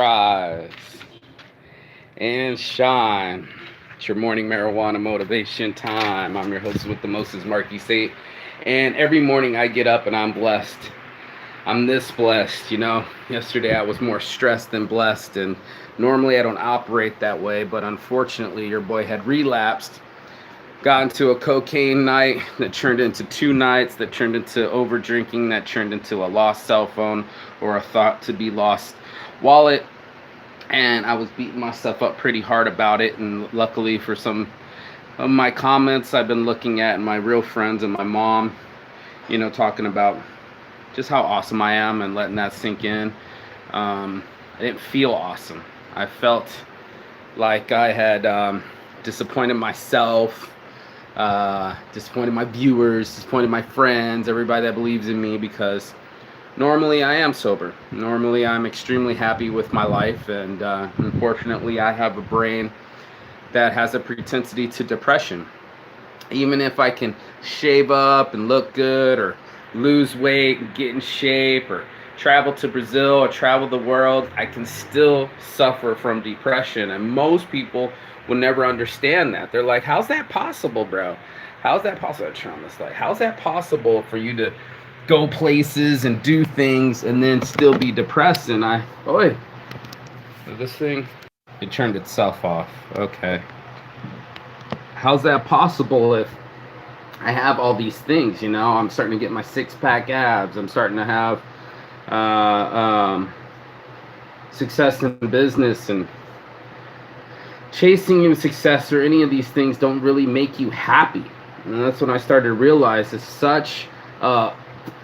rise and shine. It's your morning marijuana motivation time. I'm your host with the Moses Marky State. And every morning I get up and I'm blessed. I'm this blessed, Yesterday I was more stressed than blessed, and normally I don't operate that way, but unfortunately your boy had relapsed. Got into a cocaine night that turned into 2 nights, that turned into over drinking, that turned into a lost cell phone or a thought to be lost wallet. And I was beating myself up pretty hard about it. And luckily for some of my comments I've been looking at, and my real friends and my mom, talking about just how awesome I am and letting that sink in. I didn't feel awesome. I felt like I had disappointed myself, disappointed my viewers, disappointed my friends, everybody that believes in me, because normally I am sober. Normally I'm extremely happy with my life, and unfortunately I have a brain that has a propensity to depression. Even if I can shave up and look good, or lose weight and get in shape, or travel to Brazil or travel the world, I can still suffer from depression. And most people will never understand that. They're like, how's that possible, bro? How's that possible? Turn on this light. How's that possible for you to go places and do things and then still be depressed? And this thing, it turned itself off. Okay. How's that possible if I have all these things? I'm starting to get my six-pack abs. I'm starting to have success in business, and chasing your success or any of these things don't really make you happy. And that's when I started to realize it's such a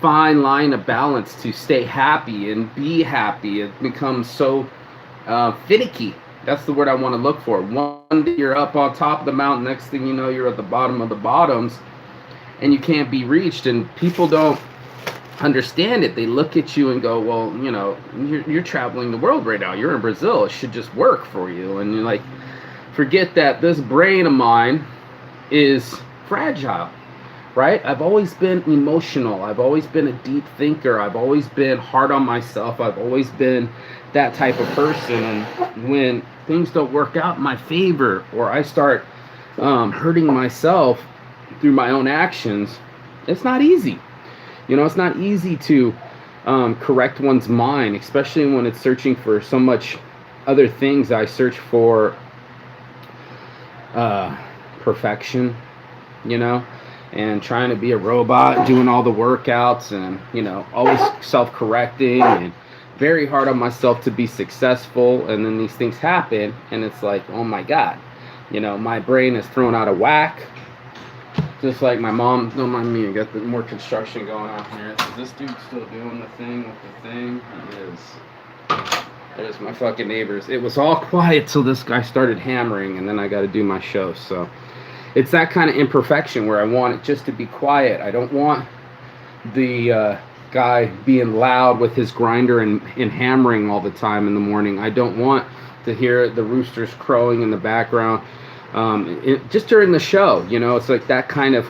fine line of balance to stay happy and be happy. It becomes so finicky. That's the word I want to look for. One day you're up on top of the mountain, next thing you know you're at the bottom of the bottoms, and you can't be reached. And people don't understand it. They look at you and go, well, you're traveling the world right now. You're in Brazil. It should just work for you. And you're like, forget that. This brain of mine is fragile, right? I've always been emotional. I've always been a deep thinker. I've always been hard on myself. I've always been that type of person. And when things don't work out in my favor, or I start hurting myself through my own actions, it's not easy. It's not easy to correct one's mind, especially when it's searching for so much other things. I search for perfection, and trying to be a robot, doing all the workouts, and, always self-correcting and very hard on myself to be successful. And then these things happen, and it's like, oh my God, my brain is thrown out of whack. Just like my mom, don't mind me, I got more construction going on here. Is this dude still doing the thing with the thing? He is. There's my fucking neighbors. It was all quiet till this guy started hammering, and then I got to do my show. So it's that kind of imperfection where I want it just to be quiet. I don't want the guy being loud with his grinder and hammering all the time in the morning. I don't want to hear the roosters crowing in the background. Just during the show, it's like that kind of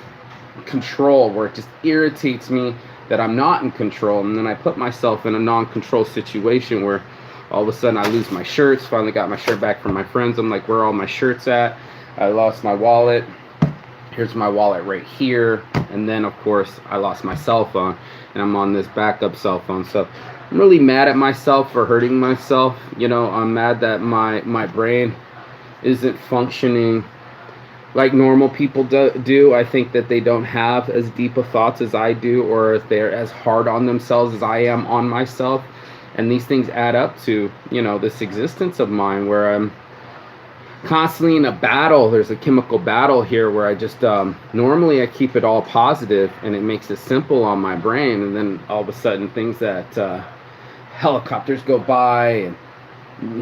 control where it just irritates me that I'm not in control. And then I put myself in a non-control situation where all of a sudden I lose my shirts. Finally got my shirt back from my friends. I'm like, where are all my shirts at? I lost my wallet. Here's my wallet right here. And then, of course, I lost my cell phone, and I'm on this backup cell phone. So I'm really mad at myself for hurting myself. I'm mad that my brain isn't functioning like normal people do. I think that they don't have as deep of thoughts as I do, or they're as hard on themselves as I am on myself. And these things add up to, this existence of mine where I'm constantly in a battle. There's a chemical battle here where I just, normally I keep it all positive and it makes it simple on my brain. And then all of a sudden things that helicopters go by, and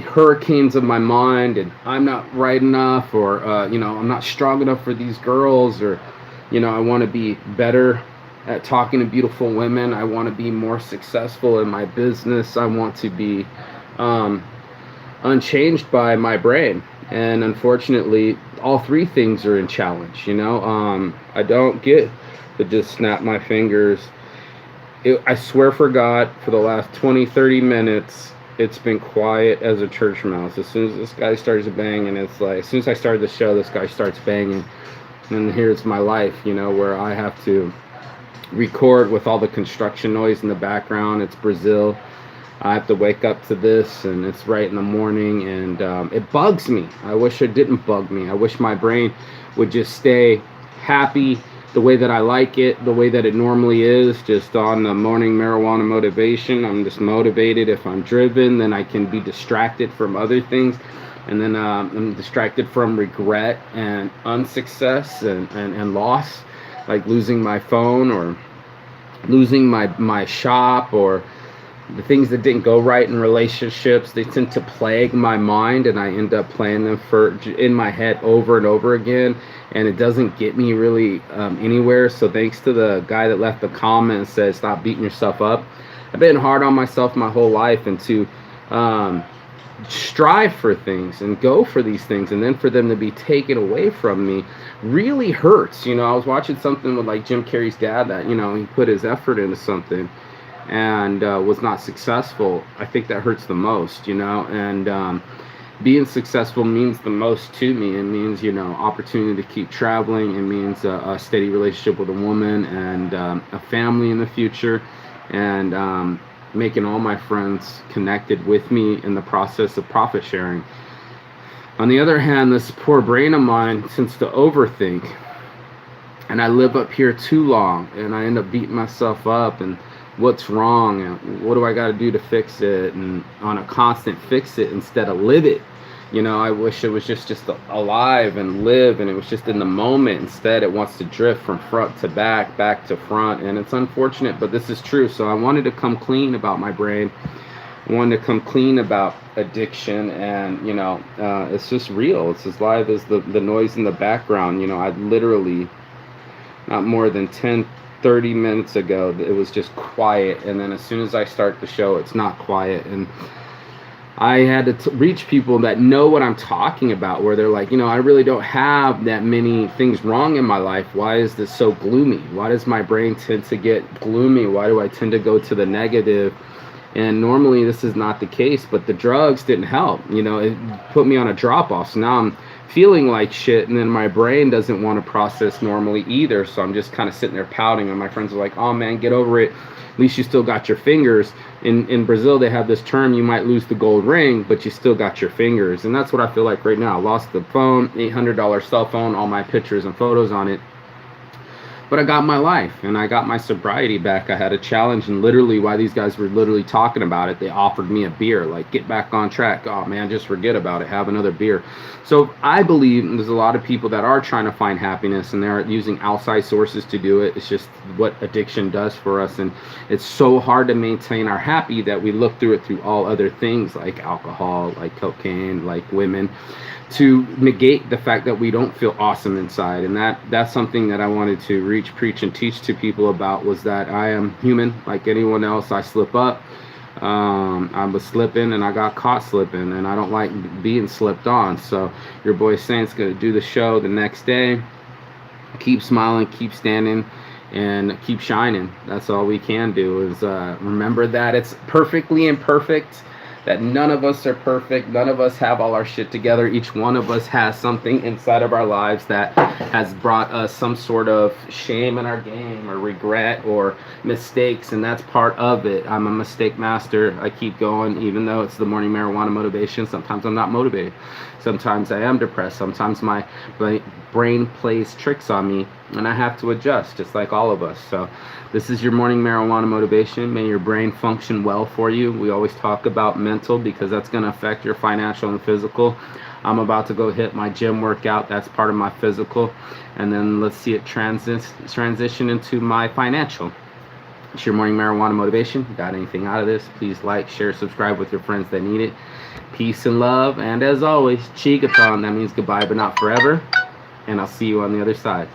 hurricanes of my mind, and I'm not right enough, or I'm not strong enough for these girls, or I want to be better at talking to beautiful women. I want to be more successful in my business. I want to be unchanged by my brain. And unfortunately, all three things are in challenge. I don't get to just snap my fingers. I swear for God, for the last 20, 30 minutes, it's been quiet as a church mouse. As soon as this guy starts banging, it's like, as soon as I started the show, this guy starts banging. And here's my life, where I have to record with all the construction noise in the background. It's Brazil. I have to wake up to this, and it's right in the morning, and it bugs me. I wish it didn't bug me. I wish my brain would just stay happy the way that I like it, the way that it normally is, just on the morning marijuana motivation. I'm just motivated. If I'm driven, then I can be distracted from other things, and then I'm distracted from regret and unsuccess and loss, like losing my phone or losing my shop, or the things that didn't go right in relationships. They tend to plague my mind, and I end up playing them in my head over and over again, and it doesn't get me really anywhere. So thanks to the guy that left the comment and said stop beating yourself up. I've been hard on myself my whole life, and to strive for things and go for these things, and then for them to be taken away from me really hurts. I was watching something with like Jim Carrey's dad that he put his effort into something and was not successful. I think that hurts the most, and being successful means the most to me. It means, opportunity to keep traveling. It means a steady relationship with a woman, and a family in the future, and making all my friends connected with me in the process of profit sharing. On the other hand, this poor brain of mine tends to overthink, and I live up here too long, and I end up beating myself up, and what's wrong, and what do I got to do to fix it, and on a constant fix it instead of live it. I wish it was just alive and live, and it was just in the moment. Instead, it wants to drift from front to back to front, and it's unfortunate, but this is true. So I wanted to come clean about my brain. I wanted to come clean about addiction, and it's just real. It's as live as the noise in the background. I literally, not more than 30 minutes ago, it was just quiet, and then as soon as I start the show, it's not quiet. And I had to reach people that know what I'm talking about, where they're like, I really don't have that many things wrong in my life. Why is this so gloomy? Why does my brain tend to get gloomy? Why do I tend to go to the negative? And normally this is not the case, but the drugs didn't help. It put me on a drop off. So now I'm feeling like shit, and then my brain doesn't want to process normally either. So I'm just kind of sitting there pouting, and my friends are like, oh man, get over it. At least you still got your fingers. In Brazil, they have this term, you might lose the gold ring, but you still got your fingers. And that's what I feel like right now. I lost the phone, $800 cell phone, all my pictures and photos on it. But I got my life, and I got my sobriety back. I had a challenge, and literally while these guys were literally talking about it, they offered me a beer, like, get back on track. Oh man, just forget about it, have another beer. So I believe there's a lot of people that are trying to find happiness, and they're using outside sources to do it. It's just what addiction does for us, and it's so hard to maintain our happy that we look through it through all other things, like alcohol, like cocaine, like women, to negate the fact that we don't feel awesome inside. And that's something that I wanted to reach, preach, and teach to people about, was that I am human like anyone else. I slip up. I was slipping, and I got caught slipping, and I don't like being slipped on. So your boy Saint's gonna do the show the next day. Keep smiling, keep standing, and keep shining. That's all we can do, is remember that it's perfectly imperfect, that none of us are perfect. None of us have all our shit together. Each one of us has something inside of our lives that has brought us some sort of shame in our game, or regret, or mistakes, and that's part of it. I'm a mistake master. I keep going, even though it's the morning marijuana motivation. Sometimes I'm not motivated. Sometimes I am depressed. Sometimes my brain plays tricks on me, and I have to adjust, just like all of us. So this is your morning marijuana motivation. May your brain function well for you. We always talk about mental, because that's going to affect your financial and physical. I'm about to go hit my gym workout. That's part of my physical. And then let's see it transition into my financial. It's your morning marijuana motivation. Got anything out of this? Please like, share, subscribe with your friends that need it. Peace and love. And as always, Chigathon. That means goodbye, but not forever. And I'll see you on the other side.